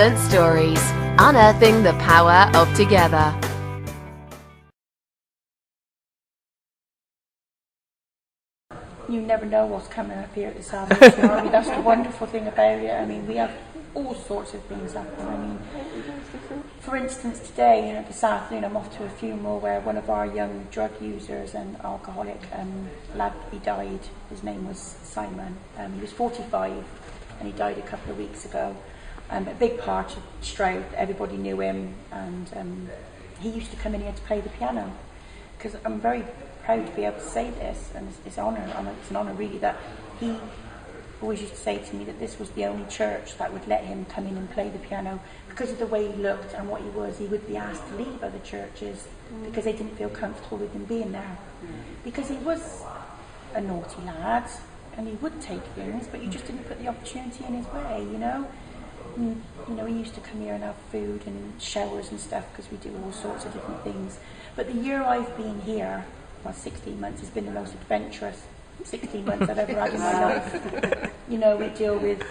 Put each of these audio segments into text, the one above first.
Excellent stories, unearthing the power of together. You never know what's coming up here at the Salvation Army. That's the wonderful thing about it. I mean, we have all sorts of things happen. I mean, for instance, today, this afternoon, I'm off to a funeral where one of our young drug users and alcoholic lad, he died. His name was Simon. He was 45 and he died a couple of weeks ago. A big part of Stroud, everybody knew him, and he used to come in here to play the piano. Because I'm very proud to be able to say this, and it's an honour really, that he always used to say to me that this was the only church that would let him come in and play the piano. Because of the way he looked and what he was, he would be asked to leave other churches because they didn't feel comfortable with him being there. Because he was a naughty lad and he would take things, but you just didn't put the opportunity in his way, you know. And, you know, he used to come here and have food and showers and stuff because we do all sorts of different things. But the year I've been here, well, 16 months, has been the most adventurous 16 months I've ever had in my life. You know, we deal with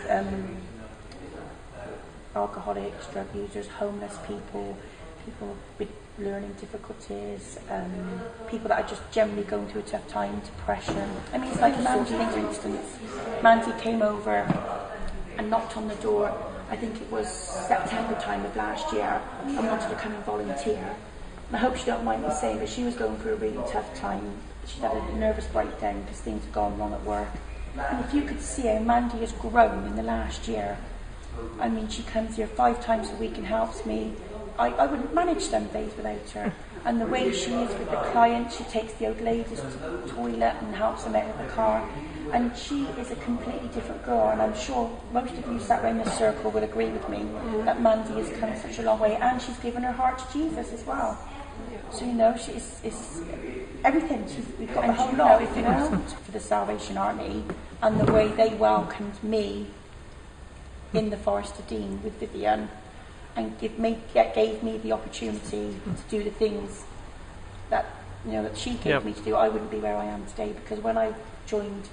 alcoholics, drug users, homeless people, people with learning difficulties, people that are just generally going through a tough time, depression. I mean, it's like Mandy, for instance. Mandy came over and knocked on the door, I think it was September time of last year, and wanted to come and volunteer. And I hope she don't mind me saying, but she was going through a really tough time. She had a nervous breakdown because things had gone wrong at work. And if you could see how Mandy has grown in the last year, I mean, she comes here 5 times a week and helps me. I wouldn't manage some days without her. And the way she is with the clients, she takes the old ladies to the toilet and helps them out of the car. And she is a completely different girl, and I'm sure most of you sat around this circle will agree with me that Mandy has come such a long way, and she's given her heart to Jesus as well. So, you know, she's everything. We've got a whole lot, you know, for the Salvation Army, and the way they welcomed me in the Forest of Dean with Vivian, and gave me the opportunity to do the things that, you know, that she gave me to do. I wouldn't be where I am today, because when I joined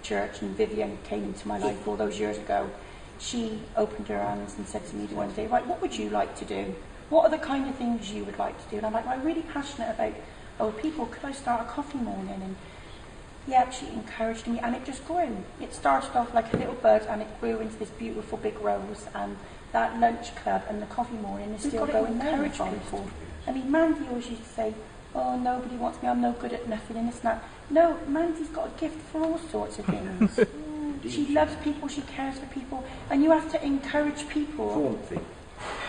church and Vivian came into my life all those years ago, she opened her hands and said to me one day, right, what would you like to do? What are the kind of things you would like to do? And I'm like, well, I'm really passionate about old people. Could I start a coffee morning? And yeah, she encouraged me, and it just grew. It started off like a little bud, and it grew into this beautiful big rose. And that lunch club and the coffee morning is still going to encourage people. I mean, Mandy always used to say, oh, nobody wants me, I'm no good at nothing, and this and that. No, Mandy's got a gift for all sorts of things. She loves people, she cares for people, and you have to encourage people.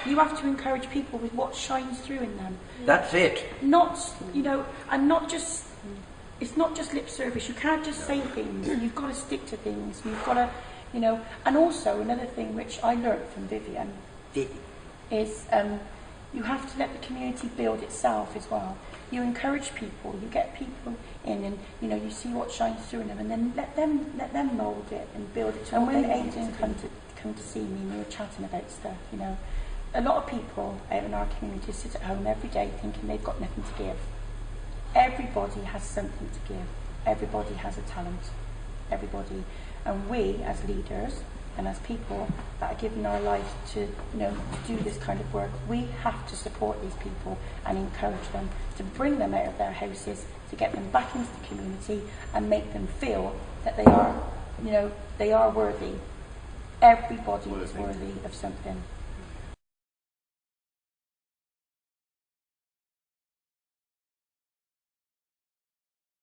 You have to encourage people with what shines through in them. That's it. Not, you know, and not just, it's not just lip service. You can't just say things. You've got to stick to things. You've got to, you know, and also another thing which I learnt from Vivian is you have to let the community build itself as well. You encourage people, you get people in, and you know, you see what shines through in them, and then let them mould it and build it. And when Aidan come to see me, and we were chatting about stuff, you know, a lot of people out in our community sit at home every day thinking they've got nothing to give. Everybody has something to give. Everybody has a talent. Everybody, and we as leaders and as people that are giving our lives to, you know, to do this kind of work, we have to support these people and encourage them, to bring them out of their houses, to get them back into the community and make them feel that they are, you know, they are worthy. Everybody is worthy of something.